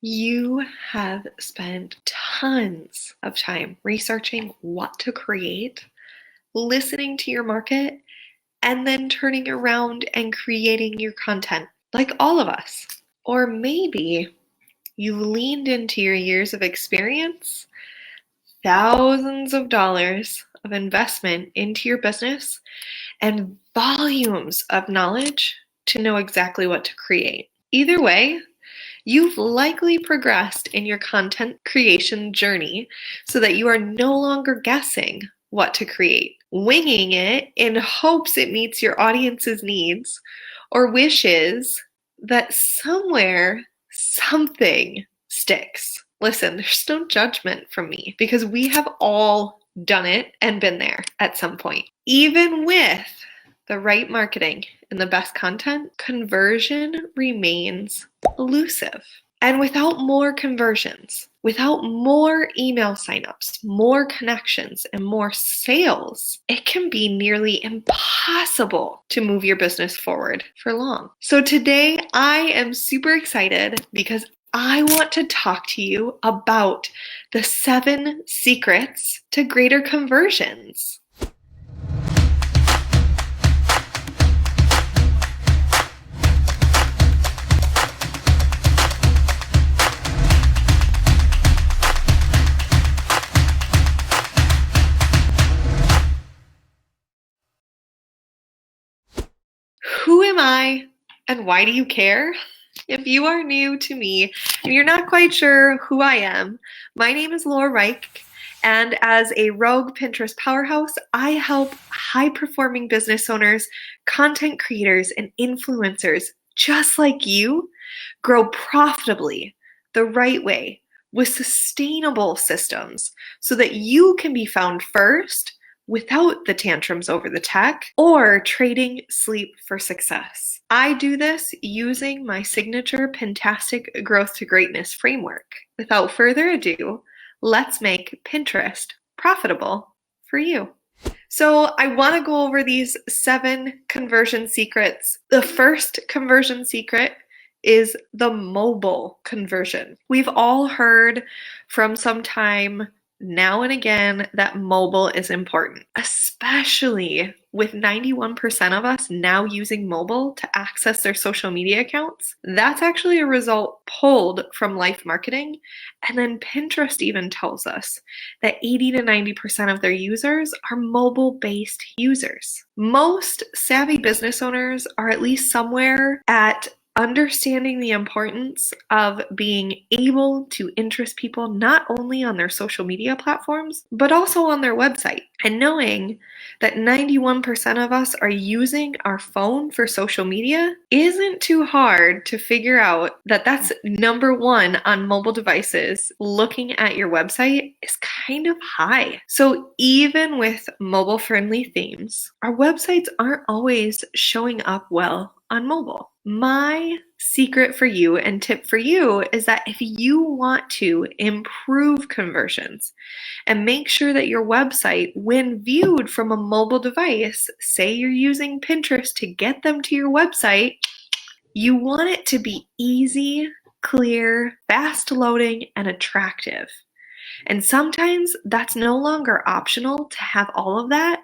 You have spent tons of time researching what to create, listening to your market, and then turning around and creating your content, like all of us. Or maybe you leaned into your years of experience, thousands of dollars of investment into your business, and volumes of knowledge to know exactly what to create. Either way, you've likely progressed in your content creation journey so that you are no longer guessing what to create, winging it in hopes it meets your audience's needs or wishes that somewhere something sticks. Listen, there's no judgment from me because we have all done it and been there at some point. Even with the right marketing and the best content, conversion remains elusive. And without more conversions, without more email signups, more connections, and more sales, it can be nearly impossible to move your business forward for long. So today I am super excited because I want to talk to you about the 7 secrets to greater conversions. Who am I and why do you care? If you are new to me and you're not quite sure who I am, my name is Rike, and as a rogue Pinterest powerhouse, I help high-performing business owners, content creators, and influencers just like you grow profitably the right way with sustainable systems so that you can be found first without the tantrums over the tech or trading sleep for success. I do this using my signature Pintastic Growth to Greatness framework. Without further ado, let's make Pinterest profitable for you. So I want to go over these 7 conversion secrets. The first conversion secret is the mobile conversion. We've all heard from some time now and again that mobile is important, especially with 91% of us now using mobile to access their social media accounts. That's actually a result pulled from Life Marketing. And then Pinterest even tells us that 80 to 90% of their users are mobile-based users. Most savvy business owners are at least somewhere at understanding the importance of being able to interest people not only on their social media platforms, but also on their website. And knowing that 91% of us are using our phone for social media isn't too hard to figure out that that's number 1 on mobile devices. Looking at your website is kind of high. So even with mobile-friendly themes, our websites aren't always showing up well on mobile. My secret for you and tip for you is that if you want to improve conversions and make sure that your website, when viewed from a mobile device, say you're using Pinterest to get them to your website, you want it to be easy, clear, fast loading, and attractive. And sometimes that's no longer optional to have all of that.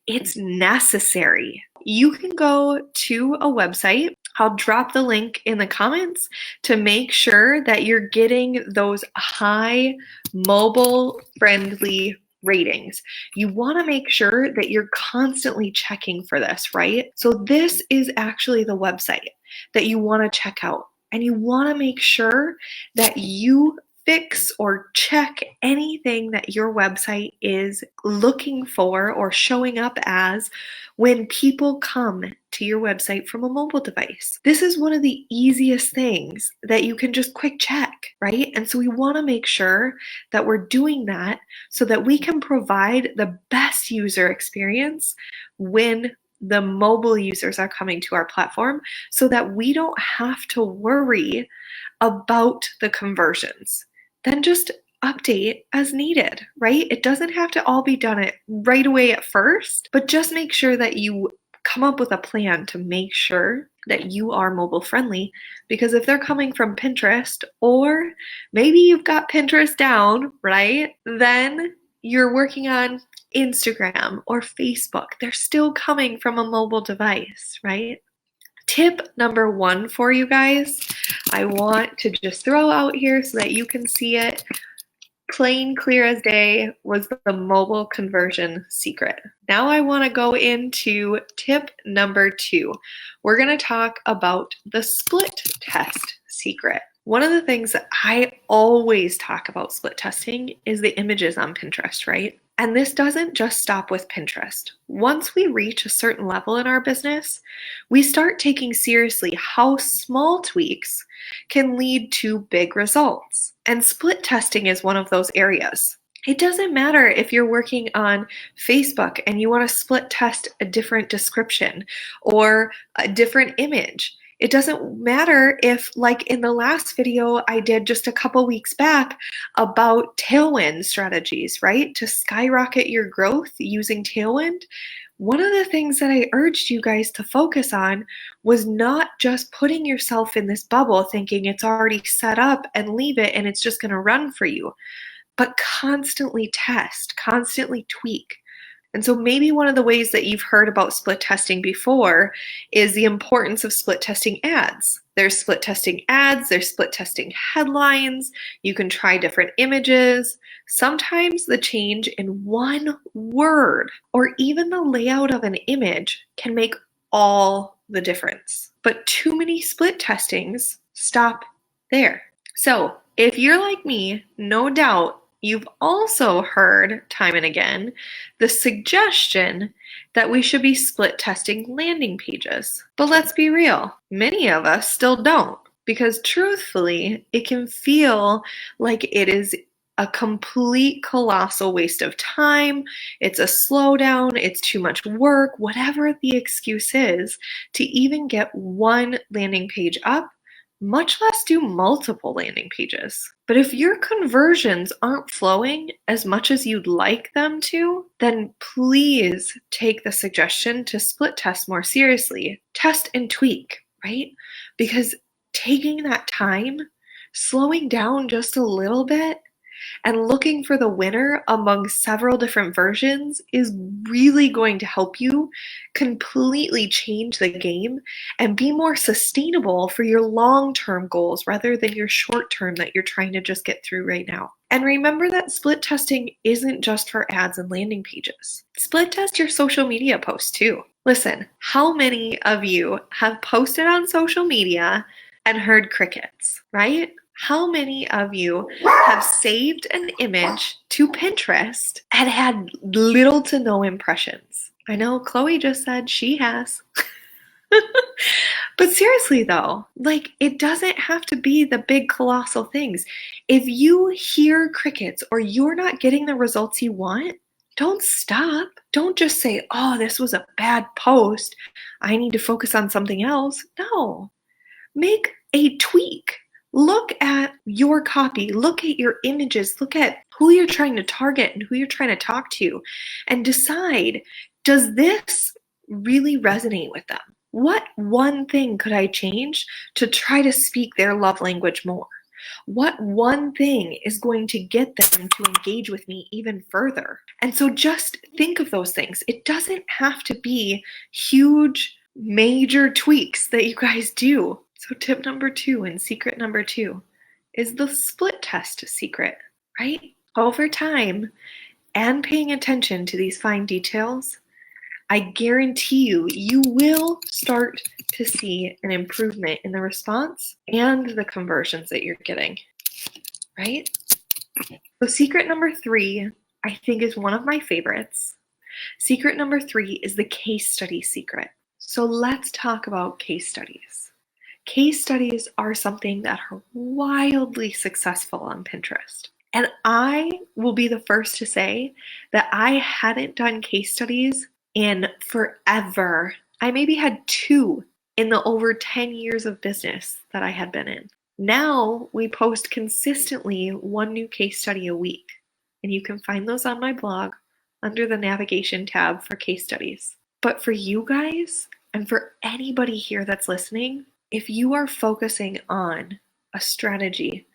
It's necessary. You can go to a website. I'll drop the link in the comments to make sure that you're getting those high mobile-friendly ratings. You want to make sure that you're constantly checking for this, right? So this is actually the website that you want to check out. And you want to make sure that you fix or check anything that your website is looking for or showing up as when people come to your website from a mobile device. This is one of the easiest things that you can just quick check, right? And so we want to make sure that we're doing that so that we can provide the best user experience when the mobile users are coming to our platform so that we don't have to worry about the conversions. Then just update as needed, right? It doesn't have to all be done right away at first, but just make sure that you come up with a plan to make sure that you are mobile friendly, because if they're coming from Pinterest, or maybe you've got Pinterest down, right? Then you're working on Instagram or Facebook. They're still coming from a mobile device, right? Tip number 1 for you guys, I want to just throw out here so that you can see it plain clear as day, was the mobile conversion secret. Now I want to go into tip number 2. We're going to talk about the split test secret. One of the things that I always talk about split testing is the images on Pinterest, right? And this doesn't just stop with Pinterest. Once we reach a certain level in our business, we start taking seriously how small tweaks can lead to big results. And split testing is one of those areas. It doesn't matter if you're working on Facebook and you want to split test a different description or a different image. It doesn't matter if, like in the last video I did just a couple weeks back about tailwind strategies, right? To skyrocket your growth using tailwind. One of the things that I urged you guys to focus on was not just putting yourself in this bubble thinking it's already set up and leave it and it's just going to run for you, but constantly test, constantly tweak. And so maybe one of the ways that you've heard about split testing before is the importance of split testing ads. There's split testing ads, there's split testing headlines. You can try different images. Sometimes the change in one word or even the layout of an image can make all the difference. But too many split testings stop there. So if you're like me, no doubt you've also heard time and again the suggestion that we should be split testing landing pages. But let's be real, many of us still don't, because truthfully, it can feel like it is a complete colossal waste of time. It's a slowdown, it's too much work, whatever the excuse is, to even get one landing page up, much less do multiple landing pages. But if your conversions aren't flowing as much as you'd like them to, then please take the suggestion to split test more seriously. Test and tweak, right? Because taking that time, slowing down just a little bit, and looking for the winner among several different versions is really going to help you completely change the game and be more sustainable for your long-term goals rather than your short-term that you're trying to just get through right now. And remember that split testing isn't just for ads and landing pages. Split test your social media posts too. Listen, how many of you have posted on social media and heard crickets, right? How many of you have saved an image to Pinterest and had little to no impressions? I know Chloe just said she has. But seriously though, like, it doesn't have to be the big colossal things. If you hear crickets or you're not getting the results you want, don't stop. Don't just say, oh, this was a bad post, I need to focus on something else. No, make a tweak. Look at your copy, look at your images, look at who you're trying to target and who you're trying to talk to, and decide, does this really resonate with them? What one thing could I change to try to speak their love language more? What one thing is going to get them to engage with me even further? And so just think of those things. It doesn't have to be huge, major tweaks that you guys do. So tip number 2 and secret number 2 is the split test secret, right? Over time and paying attention to these fine details, I guarantee you, you will start to see an improvement in the response and the conversions that you're getting, right? So secret number 3, I think, is one of my favorites. Secret number 3 is the case study secret. So let's talk about case studies. Case studies are something that are wildly successful on Pinterest. And I will be the first to say that I hadn't done case studies in forever. I maybe had 2 in the over 10 years of business that I had been in. Now we post consistently 1 new case study a week. And you can find those on my blog under the navigation tab for case studies. But for you guys, and for anybody here that's listening, if you are focusing on a strategy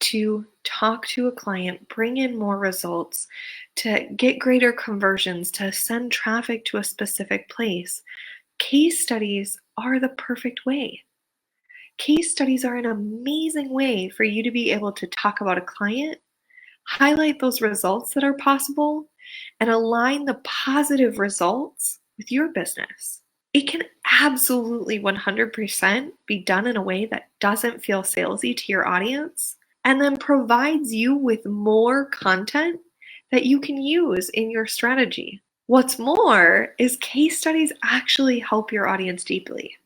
to talk to a client, bring in more results, to get greater conversions, to send traffic to a specific place, case studies are the perfect way. Case studies are an amazing way for you to be able to talk about a client, highlight those results that are possible, and align the positive results with your business. It can absolutely 100% be done in a way that doesn't feel salesy to your audience, and then provides you with more content that you can use in your strategy. What's more is case studies actually help your audience deeply.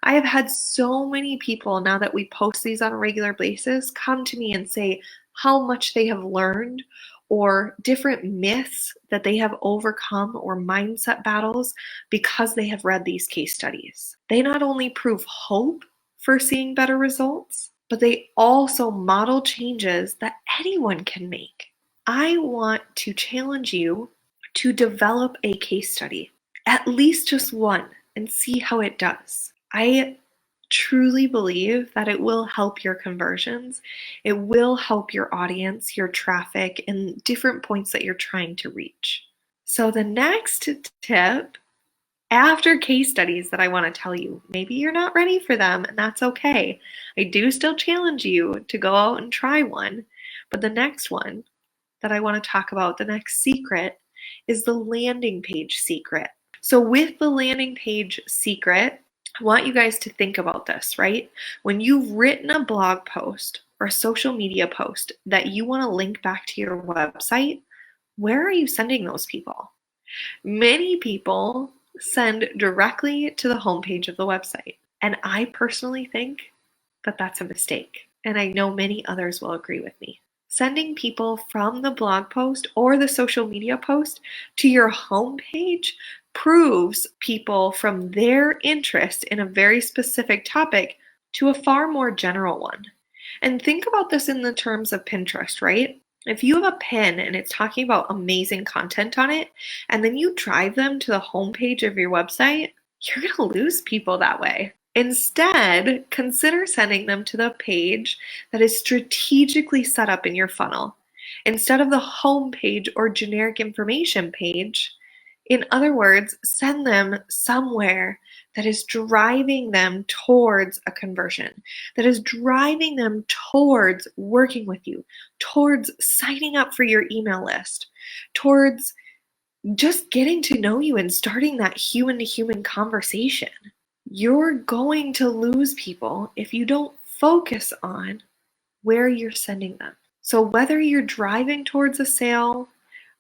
I have had so many people, now that we post these on a regular basis, come to me and say how much they have learned, or different myths that they have overcome, or mindset battles because they have read these case studies. They not only prove hope for seeing better results, but they also model changes that anyone can make. I want to challenge you to develop a case study, at least just one, and see how it does. I truly believe that it will help your conversions. It will help your audience, your traffic, and different points that you're trying to reach. So the next tip after case studies that I want to tell you, maybe you're not ready for them, and that's okay. I do still challenge you to go out and try one. But the next one that I want to talk about, the next secret, is the landing page secret. So with the landing page secret, I want you guys to think about this, right? When you've written a blog post or a social media post that you want to link back to your website, where are you sending those people? Many people send directly to the homepage of the website. And I personally think that that's a mistake. And I know many others will agree with me. Sending people from the blog post or the social media post to your homepage proves people from their interest in a very specific topic to a far more general one. And think about this in the terms of Pinterest, right? If you have a pin and it's talking about amazing content on it, and then you drive them to the homepage of your website, you're going to lose people that way. Instead, consider sending them to the page that is strategically set up in your funnel, instead of the homepage or generic information page. In other words, send them somewhere that is driving them towards a conversion, that is driving them towards working with you, towards signing up for your email list, towards just getting to know you and starting that human-to-human conversation. You're going to lose people if you don't focus on where you're sending them. So whether you're driving towards a sale,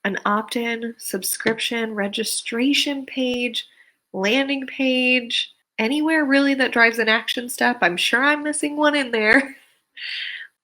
an opt-in, subscription, registration page, landing page, anywhere really that drives an action step, I'm sure I'm missing one in there,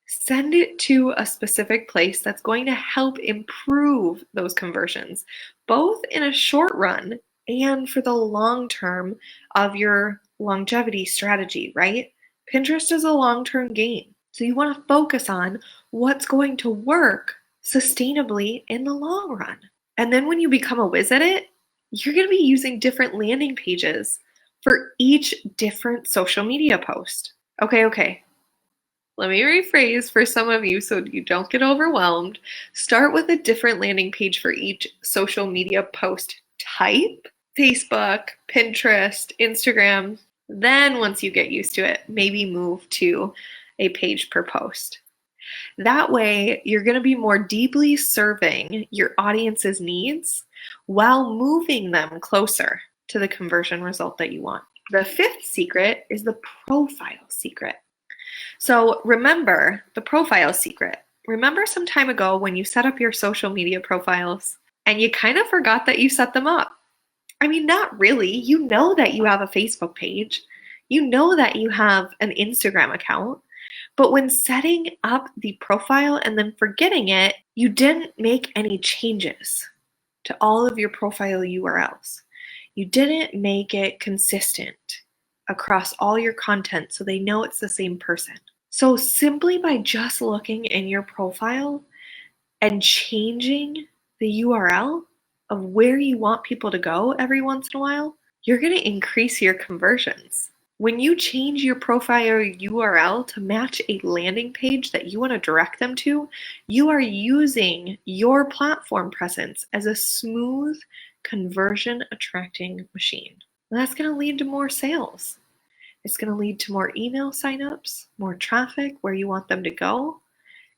send it to a specific place that's going to help improve those conversions, both in a short run and for the long term of your longevity strategy, right? Pinterest is a long-term game. So you want to focus on what's going to work sustainably in the long run. And then when you become a whiz at it, you're going to be using different landing pages for each different social media post. Okay. Let me rephrase for some of you so you don't get overwhelmed. Start with a different landing page for each social media post type: Facebook, Pinterest, Instagram. Then once you get used to it, maybe move to a page per post. That way, you're going to be more deeply serving your audience's needs while moving them closer to the conversion result that you want. The fifth secret is the profile secret. So remember the profile secret. Remember some time ago when you set up your social media profiles and you kind of forgot that you set them up. I mean, not really. You know that you have a Facebook page. You know that you have an Instagram account. But when setting up the profile and then forgetting it, you didn't make any changes to all of your profile URLs. You didn't make it consistent across all your content so they know it's the same person. So simply by just looking in your profile and changing the URL of where you want people to go every once in a while, you're going to increase your conversions. When you change your profile URL to match a landing page that you want to direct them to, you are using your platform presence as a smooth conversion attracting machine. And that's going to lead to more sales. It's going to lead to more email signups, more traffic where you want them to go.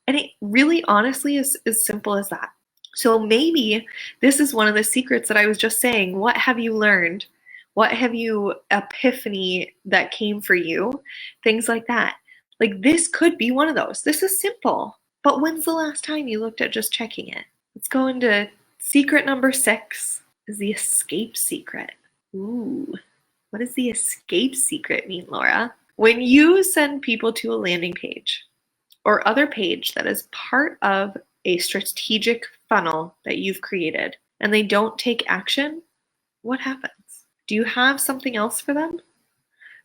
And it really honestly is as simple as that. So maybe this is one of the secrets that I was just saying. What have you learned? What have you epiphany that came for you? Things like that. Like this could be one of those. This is simple. But when's the last time you looked at just checking it? Let's go into secret number 6 is the escape secret. Ooh, what does the escape secret mean, Laura? When you send people to a landing page or other page that is part of a strategic funnel that you've created and they don't take action, what happens? Do you have something else for them?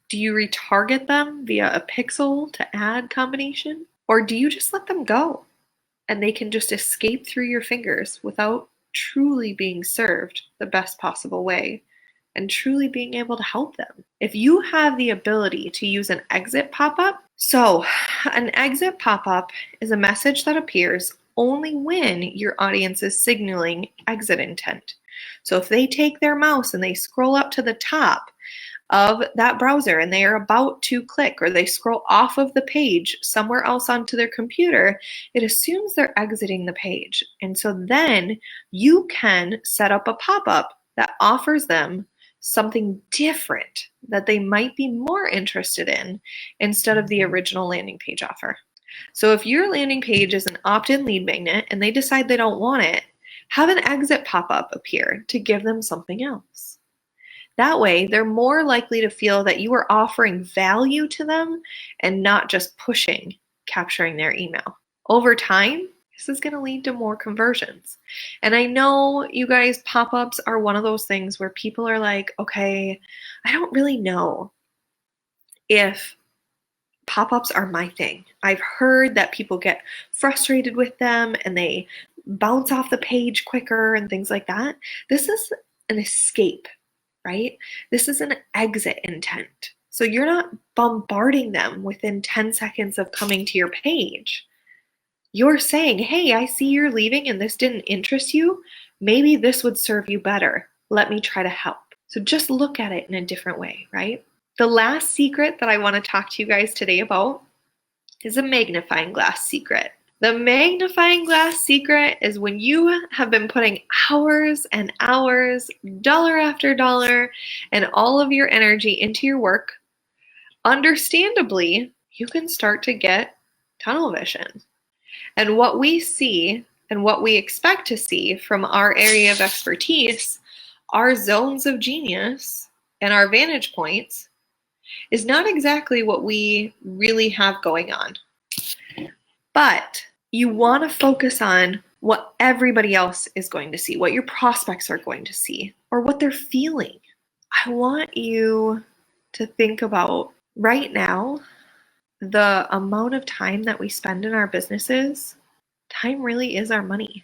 Do you retarget them via a pixel to ad combination? Or do you just let them go and they can just escape through your fingers without truly being served the best possible way and truly being able to help them? If you have the ability to use an exit pop-up, so an exit pop-up is a message that appears only when your audience is signaling exit intent. So if they take their mouse and they scroll up to the top of that browser and they are about to click, or they scroll off of the page somewhere else onto their computer, it assumes they're exiting the page. And so then you can set up a pop-up that offers them something different that they might be more interested in instead of the original landing page offer. So if your landing page is an opt-in lead magnet and they decide they don't want it, have an exit pop-up appear to give them something else. That way, they're more likely to feel that you are offering value to them and not just pushing, capturing their email. Over time, this is going to lead to more conversions. And I know you guys, pop-ups are one of those things where people are like, okay, I don't really know if pop-ups are my thing. I've heard that people get frustrated with them and they bounce off the page quicker and things like that. This is an escape, right? This is an exit intent. So you're not bombarding them within 10 seconds of coming to your page. You're saying, hey, I see you're leaving and this didn't interest you. Maybe this would serve you better. Let me try to help. So just look at it in a different way, right? The last secret that I want to talk to you guys today about is a magnifying glass secret. The magnifying glass secret is when you have been putting hours and hours, dollar after dollar, and all of your energy into your work, understandably, you can start to get tunnel vision. And what we see and what we expect to see from our area of expertise, our zones of genius and our vantage points, is not exactly what we really have going on. But you want to focus on what everybody else is going to see, what your prospects are going to see, or what they're feeling. I want you to think about right now, the amount of time that we spend in our businesses. Time really is our money.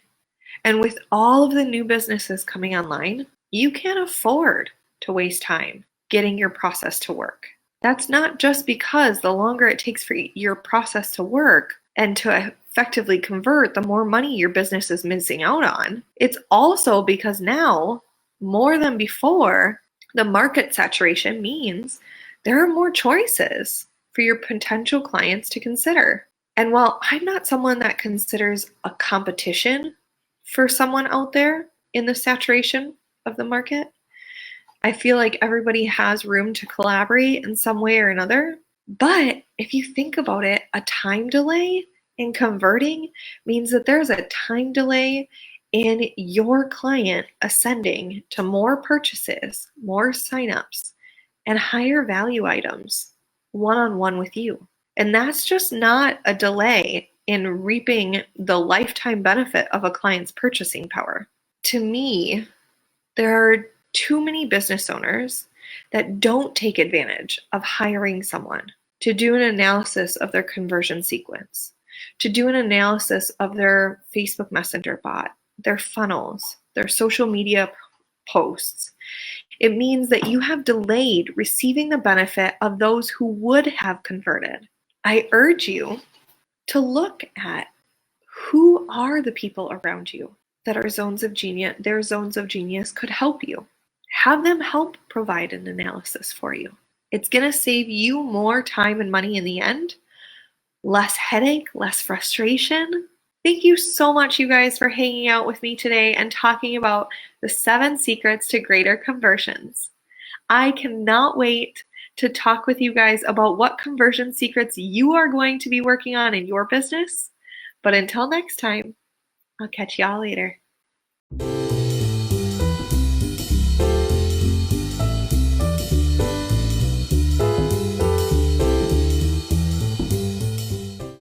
And with all of the new businesses coming online, you can't afford to waste time getting your process to work. That's not just because the longer it takes for your process to work and to effectively convert, the more money your business is missing out on. It's also because now, more than before, the market saturation means there are more choices for your potential clients to consider. And while I'm not someone that considers a competition for someone out there in the saturation of the market, I feel like everybody has room to collaborate in some way or another. But if you think about it, a time delay in converting means that there's a time delay in your client ascending to more purchases, more signups, and higher value items one-on-one with you. And that's just not a delay in reaping the lifetime benefit of a client's purchasing power. To me, there are too many business owners that don't take advantage of hiring someone to do an analysis of their conversion sequence, to do an analysis of their Facebook Messenger bot, their funnels, their social media posts. It means that you have delayed receiving the benefit of those who would have converted. I urge you to look at who are the people around you that are zones of genius, their zones of genius could help you. Have them help provide an analysis for you. It's going to save you more time and money in the end, less headache, less frustration. Thank you so much, you guys, for hanging out with me today and talking about the 7 secrets to greater conversions. I cannot wait to talk with you guys about what conversion secrets you are going to be working on in your business. But until next time, I'll catch y'all later.